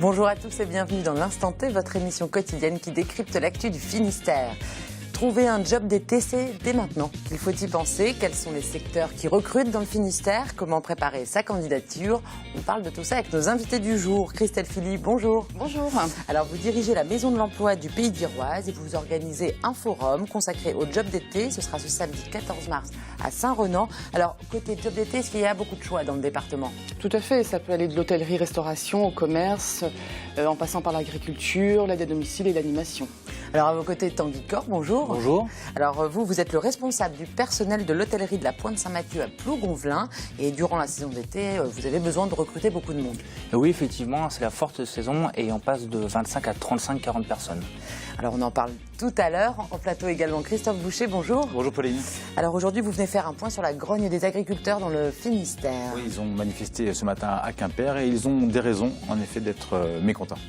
Bonjour à tous et bienvenue dans l'Instant T, votre émission quotidienne qui décrypte l'actu du Finistère. Trouver un job d'été, c'est dès maintenant qu'il faut y penser. Quels sont les secteurs qui recrutent dans le Finistère? Comment préparer sa candidature? On parle de tout ça avec nos invités du jour. Christelle Philippe, bonjour. Bonjour. Alors, vous dirigez la Maison de l'Emploi du Pays d'Iroise et vous organisez un forum consacré au job d'été. Ce sera ce samedi 14 mars à Saint-Renan. Alors, côté job d'été, est-ce qu'il y a beaucoup de choix dans le département? Tout à fait, ça peut aller de l'hôtellerie-restauration au commerce, en passant par l'agriculture, l'aide à domicile et l'animation. Alors, à vos côtés, Tanguy Corr, bonjour. Bonjour. Alors, vous êtes le responsable du personnel de l'hôtellerie de la Pointe Saint-Mathieu à Plougonvelin. Et durant la saison d'été, vous avez besoin de recruter beaucoup de monde. Oui, effectivement, c'est la forte saison et on passe de 25 à 35-40 personnes. Alors, on en parle tout à l'heure. En plateau également, Christophe Boucher, bonjour. Bonjour Pauline. Alors, aujourd'hui, vous venez faire un point sur la grogne des agriculteurs dans le Finistère. Oui, ils ont manifesté ce matin à Quimper et ils ont des raisons, en effet, d'être mécontents.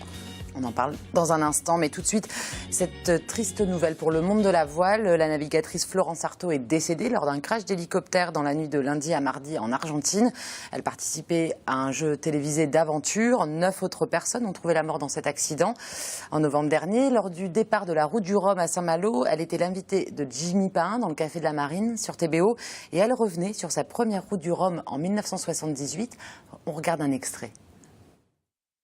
On en parle dans un instant, mais tout de suite, cette triste nouvelle pour le monde de la voile. La navigatrice Florence Artaud est décédée lors d'un crash d'hélicoptère dans la nuit de lundi à mardi en Argentine. Elle participait à un jeu télévisé d'aventure. 9 autres personnes ont trouvé la mort dans cet accident. En novembre dernier, lors du départ de la route du Rhum à Saint-Malo, elle était l'invitée de Jimmy Pain dans le Café de la Marine sur TBO et elle revenait sur sa première route du Rhum en 1978. On regarde un extrait.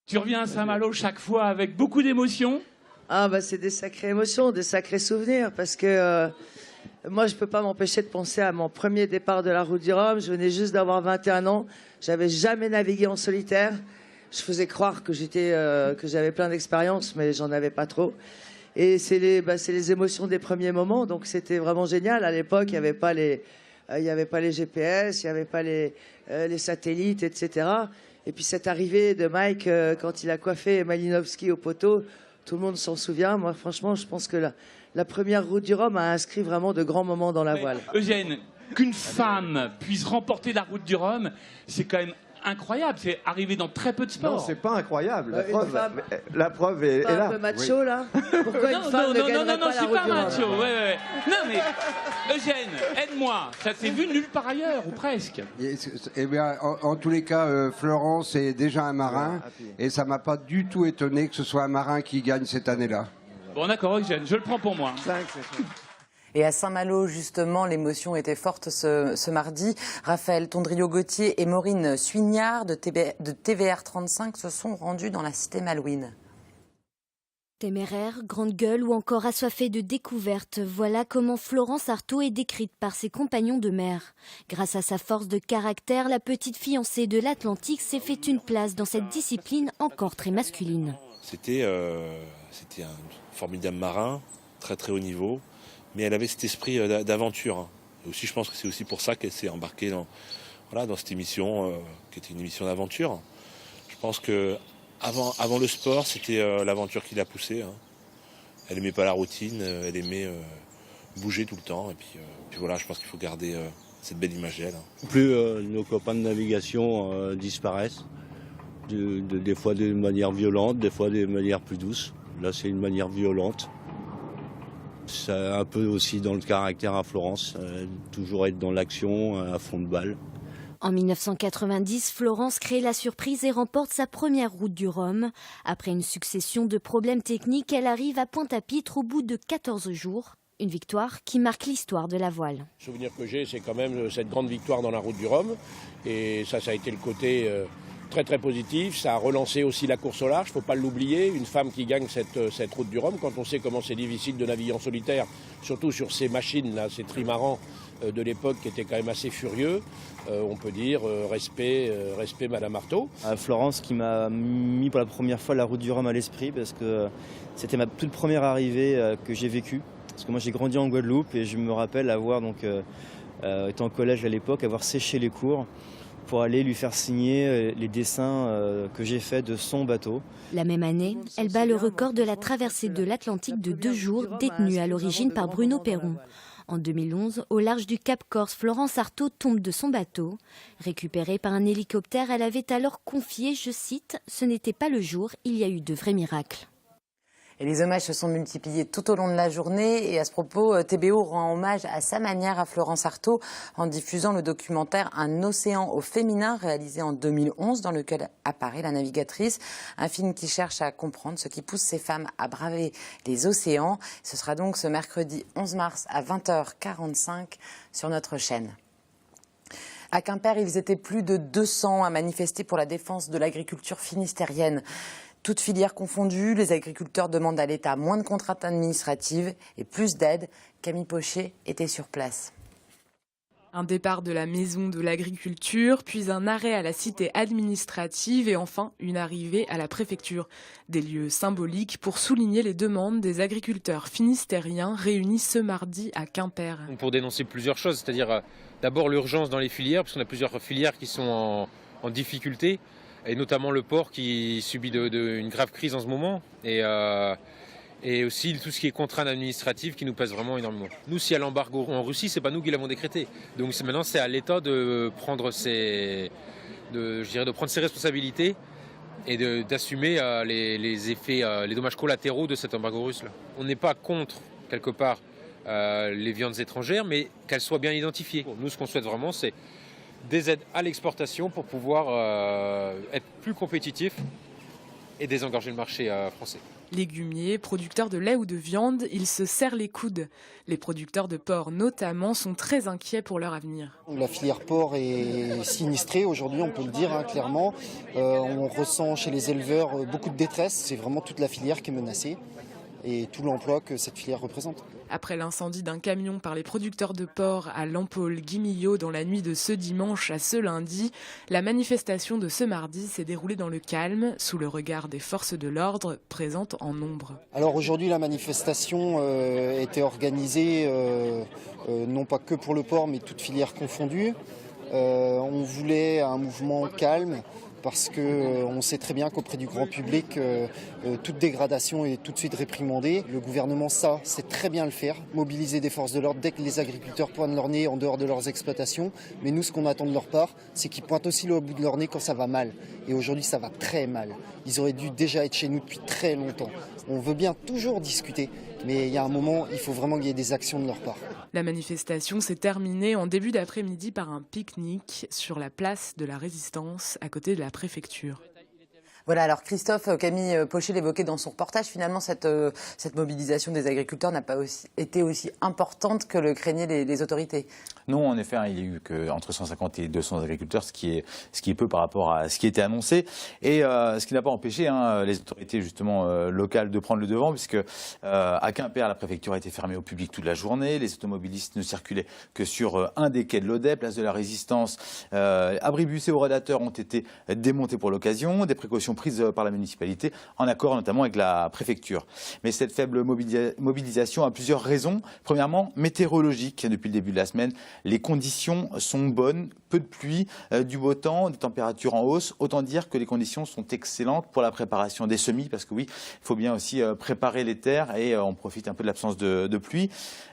Tu reviens à Saint-Malo chaque fois avec beaucoup d'émotions? Ah bah c'est des sacrées émotions, des sacrés souvenirs, parce que moi je peux pas m'empêcher de penser à mon premier départ de la route du Rhum. Je venais juste d'avoir 21 ans, j'avais jamais navigué en solitaire. Je faisais croire que j'avais plein d'expérience, mais j'en avais pas trop. Et c'est les émotions des premiers moments, donc c'était vraiment génial. À l'époque, il y avait pas les GPS, il y avait pas les satellites, etc. Et puis cette arrivée de Mike, quand il a coiffé Malinowski au poteau, tout le monde s'en souvient. Moi, franchement, je pense que la première route du Rhum a inscrit vraiment de grands moments dans la voile. Eugène, qu'une femme puisse remporter la route du Rhum, c'est quand même incroyable. C'est arrivé dans très peu de sports. Non, c'est pas incroyable. La Une preuve est pas là. un peu macho, là? Pourquoi une femme ne gagnerait pas la je suis route pas du Rhum? macho. Ouais. Non, mais Eugène, aide-moi. Ça s'est vu nulle part ailleurs, ou presque. Eh bien, en tous les cas, Florence est déjà un marin et ça m'a pas du tout étonné que ce soit un marin qui gagne cette année-là. Bon, d'accord, Eugène, je le prends pour moi. Et à Saint-Malo, justement, l'émotion était forte ce mardi. Raphaël Tondrio-Gauthier et Maureen Suignard de TVR 35 se sont rendus dans la cité malouine. Téméraire, grande gueule ou encore assoiffée de découvertes, voilà comment Florence Artaud est décrite par ses compagnons de mer. Grâce à sa force de caractère, la petite fiancée de l'Atlantique s'est fait une place dans cette discipline encore très masculine. C'était un formidable marin, très très haut niveau, mais elle avait cet esprit d'aventure. Et aussi, je pense que c'est aussi pour ça qu'elle s'est embarquée dans cette émission, qui était une émission d'aventure. Je pense que avant le sport, c'était l'aventure qui l'a poussée. Elle aimait pas la routine, elle aimait bouger tout le temps. Et puis voilà, je pense qu'il faut garder cette belle image d'elle. Plus nos copains de navigation disparaissent, des fois de manière violente, des fois de manière plus douce. Là, c'est une manière violente. C'est un peu aussi dans le caractère à Florence, toujours être dans l'action, à fond de balle. En 1990, Florence crée la surprise et remporte sa première route du Rhum. Après une succession de problèmes techniques, elle arrive à Pointe-à-Pitre au bout de 14 jours. Une victoire qui marque l'histoire de la voile. Le souvenir que j'ai, c'est quand même cette grande victoire dans la route du Rhum. Et ça a été le côté très très positif. Ça a relancé aussi la course au large, il ne faut pas l'oublier. Une femme qui gagne cette route du Rhum, quand on sait comment c'est difficile de naviguer en solitaire, surtout sur ces machines-là, ces trimarans de l'époque qui étaient quand même assez furieux. On peut dire respect Madame Artaud. Florence qui m'a mis pour la première fois la route du Rhum à l'esprit parce que c'était ma toute première arrivée que j'ai vécue. Parce que moi j'ai grandi en Guadeloupe et je me rappelle avoir, étant au collège à l'époque, avoir séché les cours pour aller lui faire signer les dessins que j'ai faits de son bateau. La même année, elle bat le record de la traversée de l'Atlantique de 2 jours, détenue à l'origine par Bruno Perron. En 2011, au large du Cap Corse, Florence Artaud tombe de son bateau. Récupérée par un hélicoptère, elle avait alors confié, je cite, « Ce n'était pas le jour, il y a eu de vrais miracles ». Et les hommages se sont multipliés tout au long de la journée. Et à ce propos, TBO rend hommage à sa manière à Florence Artaud en diffusant le documentaire Un océan au féminin, réalisé en 2011, dans lequel apparaît la navigatrice. Un film qui cherche à comprendre ce qui pousse ces femmes à braver les océans. Ce sera donc ce mercredi 11 mars à 20h45 sur notre chaîne. À Quimper, ils étaient plus de 200 à manifester pour la défense de l'agriculture finistérienne. Toutes filières confondues, les agriculteurs demandent à l'État moins de contraintes administratives et plus d'aide. Camille Pochet était sur place. Un départ de la maison de l'agriculture, puis un arrêt à la cité administrative et enfin une arrivée à la préfecture. Des lieux symboliques pour souligner les demandes des agriculteurs finistériens réunis ce mardi à Quimper. Pour dénoncer plusieurs choses, c'est-à-dire d'abord l'urgence dans les filières, parce qu'on a plusieurs filières qui sont en difficulté, et notamment le porc qui subit une grave crise en ce moment. Et aussi tout ce qui est contraintes administratives qui nous pèse vraiment énormément. Nous, s'il y a l'embargo en Russie, c'est pas nous qui l'avons décrété. Donc maintenant, c'est à l'État de prendre ses responsabilités et d'assumer les effets, les dommages collatéraux de cet embargo russe. On n'est pas contre, quelque part, les viandes étrangères, mais qu'elles soient bien identifiées. Nous, ce qu'on souhaite vraiment, c'est des aides à l'exportation pour pouvoir être plus compétitifs et désengorger le marché français. Légumiers, producteurs de lait ou de viande, ils se serrent les coudes. Les producteurs de porc notamment sont très inquiets pour leur avenir. La filière porc est sinistrée aujourd'hui, on peut le dire clairement. On ressent chez les éleveurs beaucoup de détresse, c'est vraiment toute la filière qui est menacée et tout l'emploi que cette filière représente. Après l'incendie d'un camion par les producteurs de porc à Lampaul-Guimillot dans la nuit de ce dimanche à ce lundi, la manifestation de ce mardi s'est déroulée dans le calme, sous le regard des forces de l'ordre présentes en nombre. Alors aujourd'hui, la manifestation était organisée non pas que pour le porc, mais toute filière confondue. On voulait un mouvement calme, parce qu'on sait très bien qu'auprès du grand public, toute dégradation est tout de suite réprimandée. Le gouvernement sait très bien le faire, mobiliser des forces de l'ordre dès que les agriculteurs pointent leur nez en dehors de leurs exploitations. Mais nous, ce qu'on attend de leur part, c'est qu'ils pointent aussi le bout de leur nez quand ça va mal. Et aujourd'hui, ça va très mal. Ils auraient dû déjà être chez nous depuis très longtemps. On veut bien toujours discuter, mais il y a un moment, il faut vraiment qu'il y ait des actions de leur part. La manifestation s'est terminée en début d'après-midi par un pique-nique sur la place de la Résistance, à côté de la préfecture. Voilà, alors Christophe, Camille Pochet l'évoquait dans son reportage, finalement cette mobilisation des agriculteurs n'a pas été aussi importante que le craignaient les autorités. Non, en effet, il y a eu entre 150 et 200 agriculteurs, ce qui est peu par rapport à ce qui était annoncé. Et ce qui n'a pas empêché les autorités justement locales de prendre le devant, puisque à Quimper, la préfecture a été fermée au public toute la journée. Les automobilistes ne circulaient que sur un des quais de l'Audet, place de la Résistance. Abribus et orodateurs ont été démontés pour l'occasion. Des précautions prises par la municipalité, en accord notamment avec la préfecture. Mais cette faible mobilisation a plusieurs raisons. Premièrement, météorologique. Depuis le début de la semaine, les conditions sont bonnes, peu de pluie, du beau temps, des températures en hausse. Autant dire que les conditions sont excellentes pour la préparation des semis, parce que oui, il faut bien aussi préparer les terres et on profite un peu de l'absence de pluie.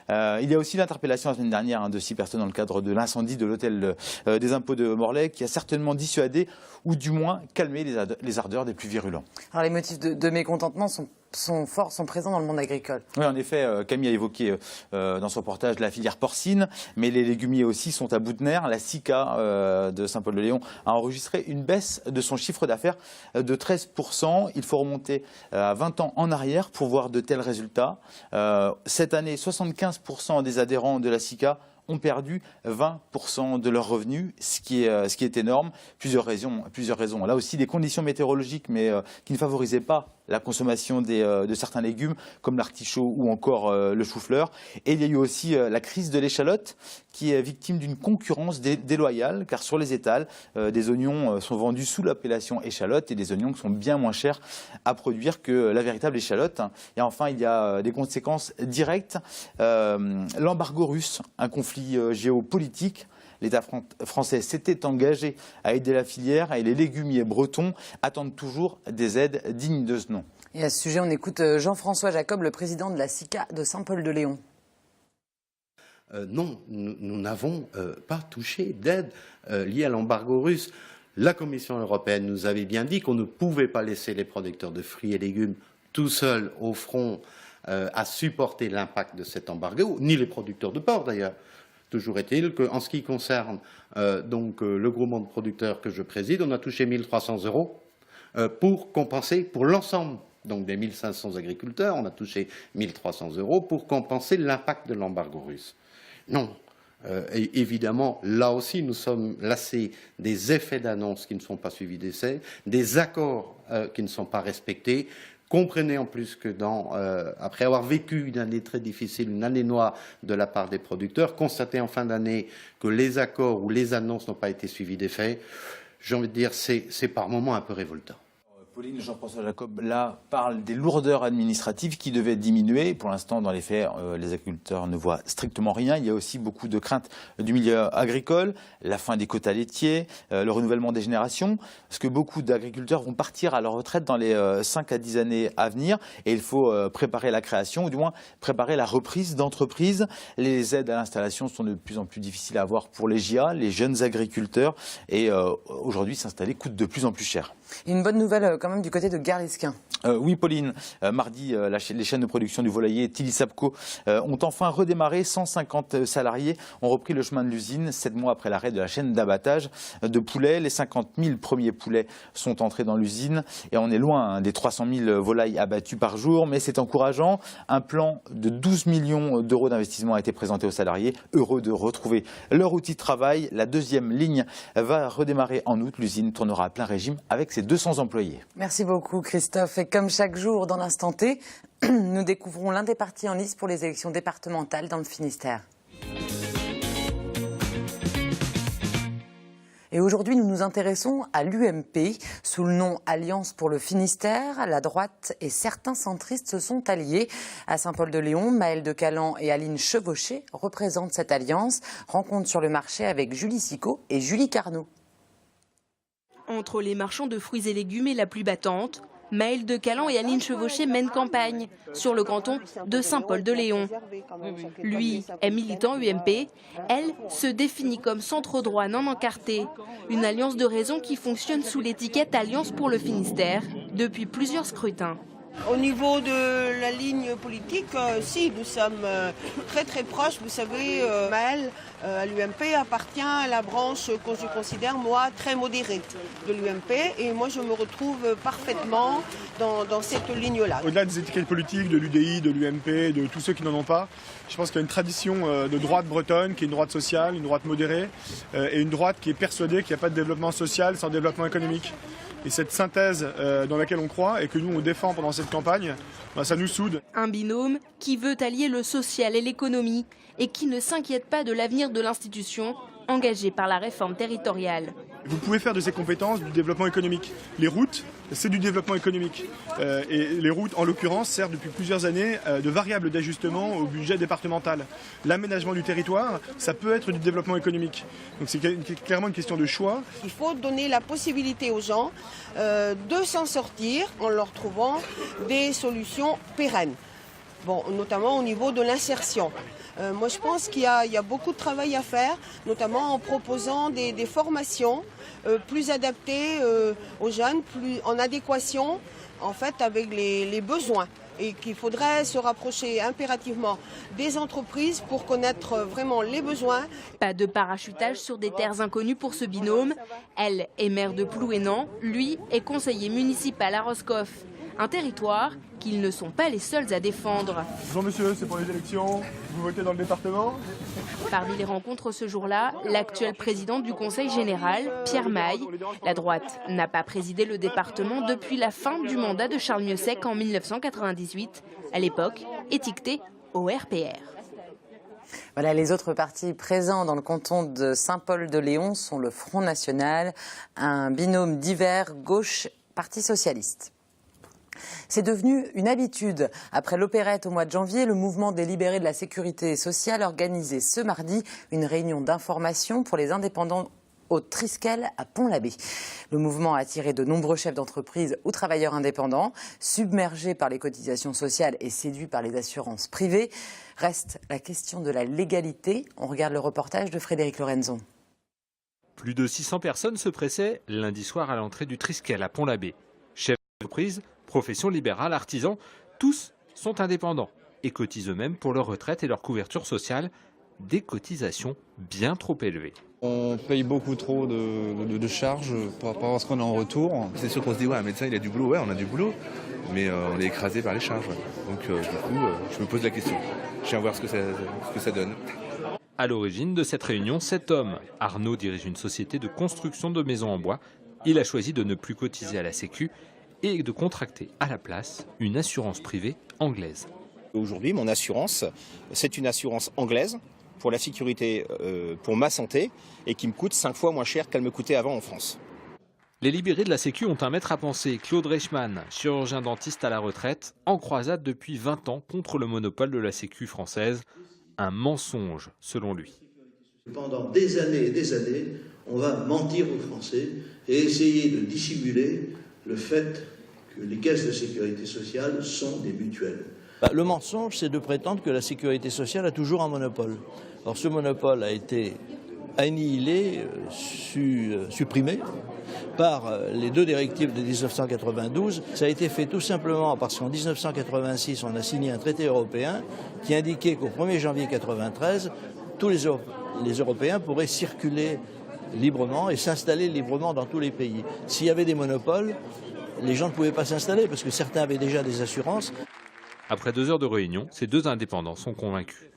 Il y a aussi l'interpellation la semaine dernière de 6 personnes dans le cadre de l'incendie de l'hôtel des impôts de Morlaix, qui a certainement dissuadé ou du moins calmé les ardeurs des plus virulents. Alors les motifs de mécontentement sont présents dans le monde agricole. Oui, en effet, Camille a évoqué dans son reportage la filière porcine, mais les légumiers aussi sont à bout de nerfs. La SICA de Saint-Paul-de-Léon a enregistré une baisse de son chiffre d'affaires de 13%. Il faut remonter à 20 ans en arrière pour voir de tels résultats. Cette année, 75% des adhérents de la SICA ont perdu 20% de leurs revenus, ce qui est énorme. Plusieurs raisons. Là aussi, des conditions météorologiques, mais qui ne favorisaient pas la consommation de certains légumes, comme l'artichaut ou encore le chou-fleur. Et il y a eu aussi la crise de l'échalote, qui est victime d'une concurrence déloyale, car sur les étals, des oignons sont vendus sous l'appellation échalote, et des oignons qui sont bien moins chers à produire que la véritable échalote. Et enfin, il y a des conséquences directes. L'embargo russe, un conflit géopolitique. L'État français s'était engagé à aider la filière et les légumiers bretons attendent toujours des aides dignes de ce nom. Et à ce sujet, on écoute Jean-François Jacob, le président de la SICA de Saint-Paul-de-Léon. Non, nous n'avons pas touché d'aide liée à l'embargo russe. La Commission européenne nous avait bien dit qu'on ne pouvait pas laisser les producteurs de fruits et légumes tout seuls au front à supporter l'impact de cet embargo, ni les producteurs de porc d'ailleurs. Toujours est-il qu'en ce qui concerne le groupement de producteurs que je préside, on a touché 1 300 € pour compenser pour l'ensemble donc des 1 500 agriculteurs, on a touché 1 300 € pour compenser l'impact de l'embargo russe. Non. Et évidemment, là aussi, nous sommes lassés des effets d'annonce qui ne sont pas suivis d'essais, des accords qui ne sont pas respectés. Comprenez en plus que après avoir vécu une année très difficile, une année noire de la part des producteurs, constater en fin d'année que les accords ou les annonces n'ont pas été suivis d'effets, j'ai envie de dire, c'est par moments un peu révoltant. Pauline, Jean-François Jacob, là, parle des lourdeurs administratives qui devaient diminuer. Pour l'instant, dans les faits, les agriculteurs ne voient strictement rien. Il y a aussi beaucoup de craintes du milieu agricole, la fin des quotas laitiers, le renouvellement des générations, parce que beaucoup d'agriculteurs vont partir à leur retraite dans les 5 à 10 années à venir. Et il faut préparer la création, ou du moins préparer la reprise d'entreprises. Les aides à l'installation sont de plus en plus difficiles à avoir pour les JA, les jeunes agriculteurs. Et aujourd'hui, s'installer coûte de plus en plus cher. Une bonne nouvelle quand même du côté de Gare-les-Squins. Oui, Pauline. Mardi, les chaînes de production du volailler Tilly Sapco ont enfin redémarré. 150 salariés ont repris le chemin de l'usine 7 mois après l'arrêt de la chaîne d'abattage de poulets. Les 50 000 premiers poulets sont entrés dans l'usine et on est loin des 300 000 volailles abattues par jour. Mais c'est encourageant. Un plan de 12 millions d'euros d'investissement a été présenté aux salariés, heureux de retrouver leur outil de travail. La deuxième ligne va redémarrer en août. L'usine tournera à plein régime avec ses 200 employés. Merci beaucoup Christophe. Et comme chaque jour dans l'instant T, nous découvrons l'un des partis en lice pour les élections départementales dans le Finistère. Et aujourd'hui, nous nous intéressons à l'UMP. Sous le nom Alliance pour le Finistère, la droite et certains centristes se sont alliés. À Saint-Paul-de-Léon, Maëlle de Calan et Aline Chevauché représentent cette alliance. Rencontre sur le marché avec Julie Sicot et Julie Carnot. Entre les marchands de fruits et légumes et la pluie battante, Maëlle de Calan et Aline Chevauché mènent campagne sur le canton de Saint-Paul-de-Léon. Lui est militant UMP, elle se définit comme centre-droit non encarté, une alliance de raison qui fonctionne sous l'étiquette Alliance pour le Finistère depuis plusieurs scrutins. Au niveau de la ligne politique, si, nous sommes très proches. Vous savez, Maëlle, à l'UMP, appartient à la branche que je considère, moi, très modérée de l'UMP. Et moi, je me retrouve parfaitement dans cette ligne-là. Au-delà des étiquettes politiques, de l'UDI, de l'UMP, de tous ceux qui n'en ont pas, je pense qu'il y a une tradition de droite bretonne, qui est une droite sociale, une droite modérée, et une droite qui est persuadée qu'il n'y a pas de développement social sans développement économique. Et cette synthèse dans laquelle on croit et que nous on défend pendant cette campagne, ça nous soude. Un binôme qui veut allier le social et l'économie et qui ne s'inquiète pas de l'avenir de l'institution engagée par la réforme territoriale. Vous pouvez faire de ces compétences du développement économique. Les routes, c'est du développement économique. Et les routes, en l'occurrence, servent depuis plusieurs années de variable d'ajustement au budget départemental. L'aménagement du territoire, ça peut être du développement économique. Donc c'est clairement une question de choix. Il faut donner la possibilité aux gens de s'en sortir en leur trouvant des solutions pérennes. Bon, notamment au niveau de l'insertion. Moi, je pense qu'il y a beaucoup de travail à faire, notamment en proposant des formations plus adaptées aux jeunes, plus en adéquation en fait, avec les besoins. Et qu'il faudrait se rapprocher impérativement des entreprises pour connaître vraiment les besoins. Pas de parachutage sur des terres inconnues pour ce binôme. Elle est maire de Plouénan, lui est conseiller municipal à Roscoff. Un territoire qu'ils ne sont pas les seuls à défendre. Bonjour monsieur, c'est pour les élections, vous votez dans le département? Parmi les rencontres ce jour-là, l'actuel président du Conseil général, Pierre Maille. La droite n'a pas présidé le département depuis la fin du mandat de Charles Mieusec en 1998, à l'époque étiqueté au RPR. Voilà, les autres partis présents dans le canton de Saint-Paul-de-Léon sont le Front National, un binôme divers gauche-Parti socialiste. C'est devenu une habitude. Après l'opérette au mois de janvier, le mouvement des libérés de la sécurité sociale organisait ce mardi une réunion d'information pour les indépendants au Triskel à Pont-l'Abbé. Le mouvement a attiré de nombreux chefs d'entreprise ou travailleurs indépendants, submergés par les cotisations sociales et séduits par les assurances privées. Reste la question de la légalité. On regarde le reportage de Frédéric Lorenzon. Plus de 600 personnes se pressaient lundi soir à l'entrée du Triskel à Pont-l'Abbé. Chefs d'entreprise, Profession libérale, artisans, tous sont indépendants et cotisent eux-mêmes pour leur retraite et leur couverture sociale, des cotisations bien trop élevées. On paye beaucoup trop de charges par rapport à ce qu'on a en retour. C'est sûr qu'on se dit, ouais, un médecin, il a du boulot. Ouais, on a du boulot, mais on est écrasé par les charges. Ouais. Donc, du coup, je me pose la question. Je viens voir ce que ça donne. À l'origine de cette réunion, cet homme, Arnaud, dirige une société de construction de maisons en bois. Il a choisi de ne plus cotiser à la Sécu et de contracter à la place une assurance privée anglaise. Aujourd'hui, mon assurance, c'est une assurance anglaise pour la sécurité, pour ma santé, et qui me coûte 5 fois moins cher qu'elle me coûtait avant en France. Les libérés de la Sécu ont un maître à penser, Claude Reichmann, chirurgien dentiste à la retraite, en croisade depuis 20 ans contre le monopole de la Sécu française. Un mensonge, selon lui. Pendant des années et des années, on va mentir aux Français et essayer de dissimuler le fait que les caisses de sécurité sociale sont des mutuelles. Le mensonge, c'est de prétendre que la sécurité sociale a toujours un monopole. Or, ce monopole a été annihilé, supprimé par les 2 directives de 1992. Ça a été fait tout simplement parce qu'en 1986, on a signé un traité européen qui indiquait qu'au 1er janvier 1993, tous les Européens pourraient circuler librement et s'installer librement dans tous les pays. S'il y avait des monopoles, les gens ne pouvaient pas s'installer parce que certains avaient déjà des assurances. Après 2 heures de réunion, ces 2 indépendants sont convaincus.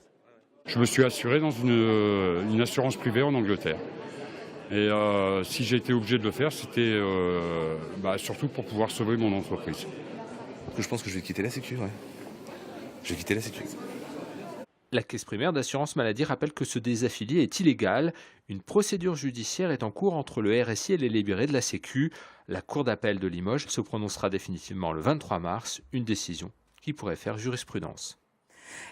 Je me suis assuré dans une assurance privée en Angleterre. Et si j'ai été obligé de le faire, c'était surtout pour pouvoir sauver mon entreprise. Je pense que je vais quitter la Sécu, ouais. Je vais quitter la Sécu. La caisse primaire d'assurance maladie rappelle que se désaffilier est illégal. Une procédure judiciaire est en cours entre le RSI et les libérés de la Sécu. La Cour d'appel de Limoges se prononcera définitivement le 23 mars, une décision qui pourrait faire jurisprudence.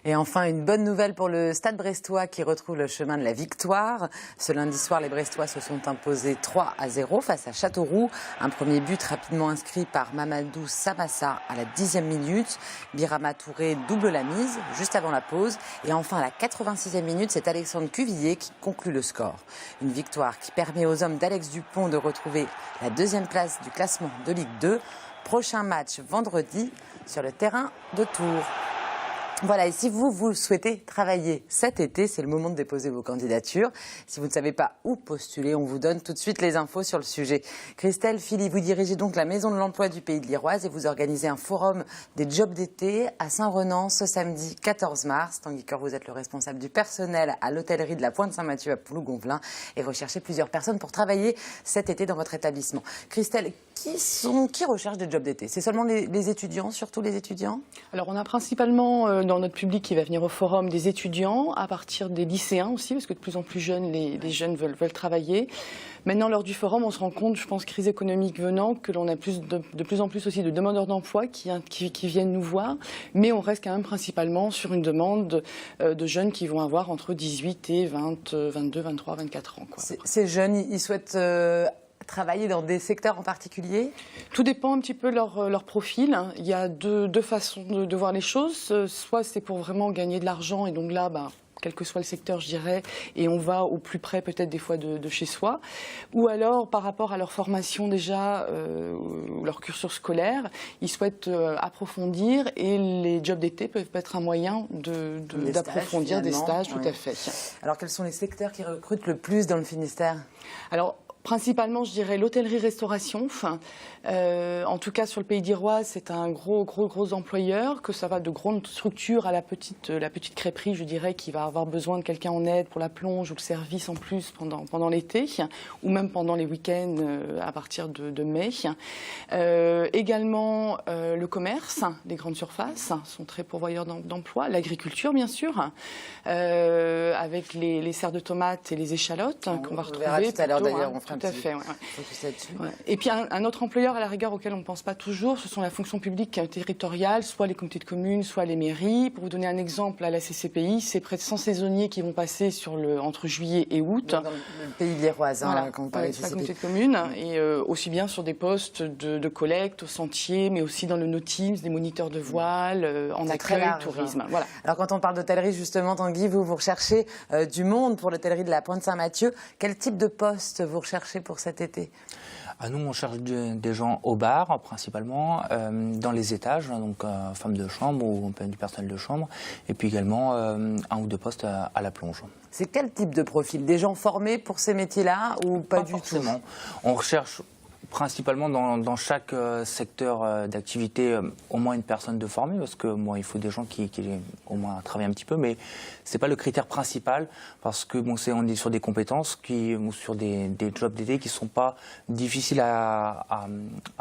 Et enfin, une bonne nouvelle pour le Stade brestois qui retrouve le chemin de la victoire. Ce lundi soir, les Brestois se sont imposés 3-0 face à Châteauroux. Un premier but rapidement inscrit par Mamadou Samassa à la 10e minute. Birama Touré double la mise juste avant la pause. Et enfin, à la 86e minute, c'est Alexandre Cuvillier qui conclut le score. Une victoire qui permet aux hommes d'Alex Dupont de retrouver la 2e place du classement de Ligue 2. Prochain match vendredi sur le terrain de Tours. Voilà, et si vous souhaitez travailler cet été, c'est le moment de déposer vos candidatures. Si vous ne savez pas où postuler, on vous donne tout de suite les infos sur le sujet. Christelle Philly, vous dirigez donc la Maison de l'Emploi du Pays de l'Iroise et vous organisez un forum des jobs d'été à Saint-Renan ce samedi 14 mars. Tanguy Cœur, vous êtes le responsable du personnel à l'hôtellerie de la Pointe-Saint-Mathieu à Plougonvelin et recherchez plusieurs personnes pour travailler cet été dans votre établissement. Christelle, qui recherche des jobs d'été? C'est seulement les étudiants, surtout les étudiants? Alors on a principalement dans notre public qui va venir au forum des étudiants, à partir des lycéens aussi, parce que de plus en plus jeunes, les jeunes veulent travailler. Maintenant, lors du forum, on se rend compte, je pense, crise économique venant, que l'on a de plus en plus aussi de demandeurs d'emploi qui viennent nous voir, mais on reste quand même principalement sur une demande de jeunes qui vont avoir entre 18 et 22, 23, 24 ans. Ces jeunes, ils souhaitent travailler dans des secteurs en particulier? Tout dépend un petit peu leur profil. Il y a deux façons de voir les choses. Soit c'est pour vraiment gagner de l'argent, et donc là, quel que soit le secteur, je dirais, et on va au plus près peut-être des fois de chez soi. Ou alors, par rapport à leur formation déjà, ou leur cursus scolaire, ils souhaitent approfondir, et les jobs d'été peuvent être un moyen d'approfondir des stages, tout à fait. Alors, quels sont les secteurs qui recrutent le plus dans le Finistère? Alors, principalement, je dirais l'hôtellerie-restauration. En tout cas, sur le Pays d'Iroise, c'est un gros employeur, que ça va de grandes structures à la petite crêperie, je dirais, qui va avoir besoin de quelqu'un en aide pour la plonge ou le service en plus pendant l'été, ou même pendant les week-ends à partir de mai. Également, le commerce, les grandes surfaces sont très pourvoyeurs d'emploi. L'agriculture, bien sûr, avec les serres de tomates et les échalotes qu'on va retrouver. On verra tout à l'heure d'ailleurs, on fera tout à fait. Ouais. Et puis un autre employeur à la rigueur auquel on ne pense pas toujours, ce sont la fonction publique territoriale, soit les comités de communes, soit les mairies. Pour vous donner un exemple, à la CCPI, c'est près de 100 saisonniers qui vont passer entre juillet et août. Dans le Pays de l'Iroise, voilà, quand on parlait de CCPI. Comité de communes, et aussi bien sur des postes de collecte au sentier, mais aussi dans le nautisme, des moniteurs de voile, en accueil, tourisme. Voilà. Alors quand on parle d'hôtellerie, justement, Tanguy, vous recherchez du monde pour l'hôtellerie de la Pointe-Saint-Mathieu. Quel type de poste vous recherchez cherchez pour cet été? Nous, on cherche des gens au bar, principalement, dans les étages, donc femmes de chambre ou du personnel de chambre, et puis également un ou deux postes à la plonge. C'est quel type de profil? Des gens formés pour ces métiers-là ou pas du tout? On recherche principalement dans chaque secteur d'activité au moins une personne de formée, parce que moi il faut des gens qui au moins travaillent un petit peu, mais c'est pas le critère principal, parce que on est sur des compétences ou sur des jobs d'été qui sont pas difficiles à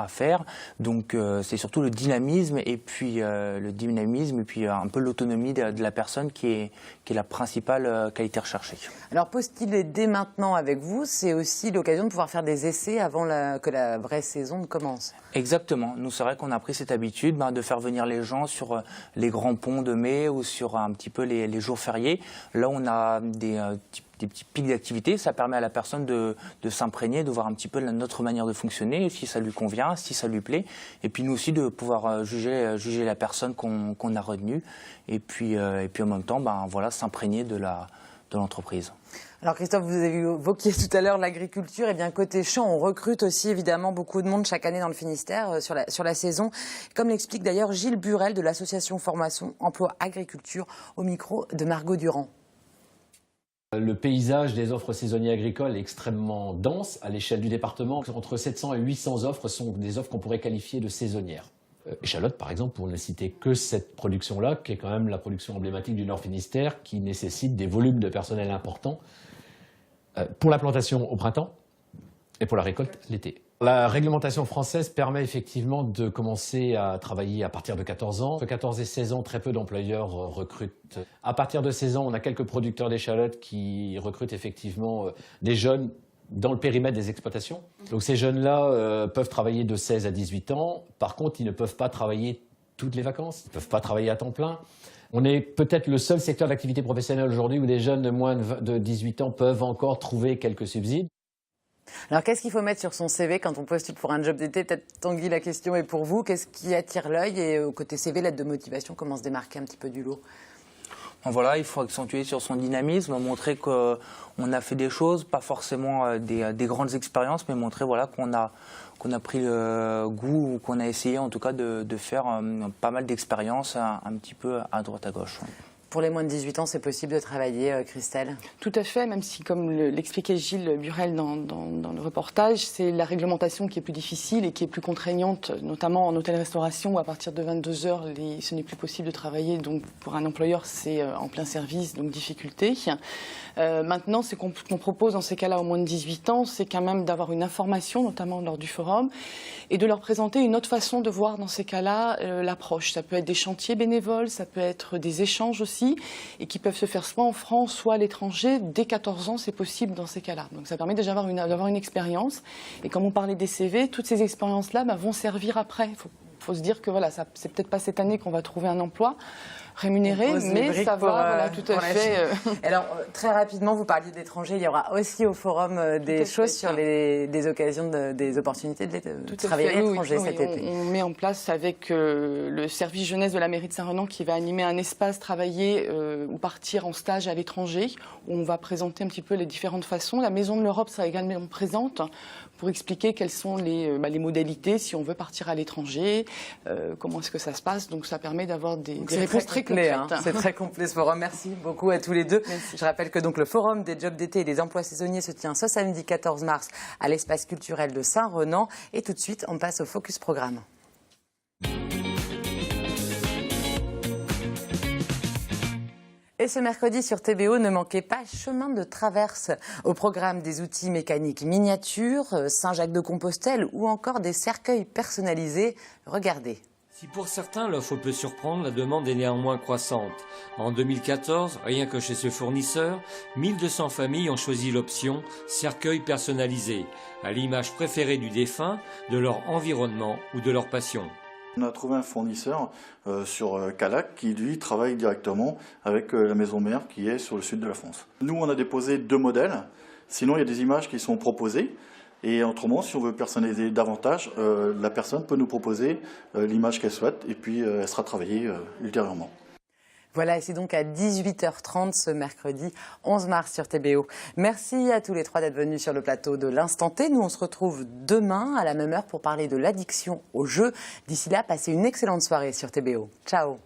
faire, donc c'est surtout le dynamisme et puis un peu l'autonomie de la personne qui est la principale qualité recherchée. Alors postuler dès maintenant avec vous, c'est aussi l'occasion de pouvoir faire des essais avant que la vraie saison ne commence. Exactement. Nous, c'est vrai qu'on a pris cette habitude de faire venir les gens sur les grands ponts de mai ou sur un petit peu les jours fériés. Là, on a des petits pics d'activité. Ça permet à la personne de s'imprégner, de voir un petit peu notre manière de fonctionner, si ça lui convient, si ça lui plaît. Et puis nous aussi de pouvoir juger la personne qu'on a retenue. Et puis en même temps, s'imprégner de l'entreprise. Alors Christophe, vous avez évoqué tout à l'heure l'agriculture. Et bien côté champ, on recrute aussi évidemment beaucoup de monde chaque année dans le Finistère sur la saison. Comme l'explique d'ailleurs Gilles Burel de l'association Formation Emploi Agriculture au micro de Margot Durand. Le paysage des offres saisonnières agricoles est extrêmement dense à l'échelle du département. Entre 700 et 800 offres sont des offres qu'on pourrait qualifier de saisonnières. Échalote, par exemple, pour ne citer que cette production-là, qui est quand même la production emblématique du Nord Finistère, qui nécessite des volumes de personnel importants pour la plantation au printemps et pour la récolte l'été. La réglementation française permet effectivement de commencer à travailler à partir de 14 ans. Entre 14 et 16 ans, très peu d'employeurs recrutent. À partir de 16 ans, on a quelques producteurs d'échalotes qui recrutent effectivement des jeunes dans le périmètre des exploitations. Donc ces jeunes-là peuvent travailler de 16 à 18 ans. Par contre, ils ne peuvent pas travailler toutes les vacances. Ils ne peuvent pas travailler à temps plein. On est peut-être le seul secteur d'activité professionnelle aujourd'hui où des jeunes de moins de 18 ans peuvent encore trouver quelques subsides. Alors qu'est-ce qu'il faut mettre sur son CV quand on postule pour un job d'été? Peut-être Tanguy, la question est pour vous. Qu'est-ce qui attire l'œil? Et au côté CV, lettre de motivation, comment se démarquer un petit peu du lot? Voilà, il faut accentuer sur son dynamisme, montrer qu'on a fait des choses, pas forcément des grandes expériences, mais montrer qu'on a pris le goût, ou qu'on a essayé en tout cas de faire pas mal d'expériences un petit peu à droite à gauche. Pour les moins de 18 ans, c'est possible de travailler, Christelle? Tout à fait, même si, comme l'expliquait Gilles Burel dans le reportage, c'est la réglementation qui est plus difficile et qui est plus contraignante, notamment en hôtel-restauration où à partir de 22 heures, ce n'est plus possible de travailler. Donc pour un employeur, c'est en plein service, donc difficulté. Maintenant, ce qu'on propose dans ces cas-là aux moins de 18 ans, c'est quand même d'avoir une information, notamment lors du forum, et de leur présenter une autre façon de voir dans ces cas-là l'approche. Ça peut être des chantiers bénévoles, ça peut être des échanges aussi, et qui peuvent se faire soit en France, soit à l'étranger. Dès 14 ans, c'est possible dans ces cas-là. Donc ça permet déjà d'avoir une expérience. Et comme on parlait des CV, toutes ces expériences-là vont servir après. Il faut se dire que voilà, c'est peut-être pas cette année qu'on va trouver un emploi rémunéré, mais ça va, tout à fait. Alors, très rapidement, vous parliez d'étrangers. Il y aura aussi au forum des choses sur des occasions, des opportunités de travailler à l'étranger cet été. On met en place avec le service jeunesse de la mairie de Saint-Renan qui va animer un espace travailler ou partir en stage à l'étranger, où on va présenter un petit peu les différentes façons. La Maison de l'Europe sera également présente pour expliquer quelles sont les modalités si on veut partir à l'étranger, comment est-ce que ça se passe. Donc ça permet d'avoir des réponses très concrètes. C'est très complet ce forum. Merci beaucoup à tous les deux. Merci. Je rappelle que donc le forum des jobs d'été et des emplois saisonniers se tient ce samedi 14 mars à l'espace culturel de Saint-Renan. Et tout de suite, on passe au Focus Programme. Et ce mercredi sur TBO, ne manquez pas Chemin de traverse. Au programme des outils mécaniques miniatures, Saint-Jacques-de-Compostelle ou encore des cercueils personnalisés. Regardez. Si pour certains l'offre peut surprendre, la demande est néanmoins croissante. En 2014, rien que chez ce fournisseur, 1200 familles ont choisi l'option cercueil personnalisé, à l'image préférée du défunt, de leur environnement ou de leur passion. On a trouvé un fournisseur sur Calac qui, lui, travaille directement avec la maison mère qui est sur le sud de la France. Nous, on a déposé 2 modèles. Sinon, il y a des images qui sont proposées. Et autrement, si on veut personnaliser davantage, la personne peut nous proposer l'image qu'elle souhaite et puis elle sera travaillée ultérieurement. Voilà, et c'est donc à 18h30 ce mercredi 11 mars sur TBO. Merci à tous les trois d'être venus sur le plateau de l'Instant T. Nous, on se retrouve demain à la même heure pour parler de l'addiction au jeu. D'ici là, passez une excellente soirée sur TBO. Ciao.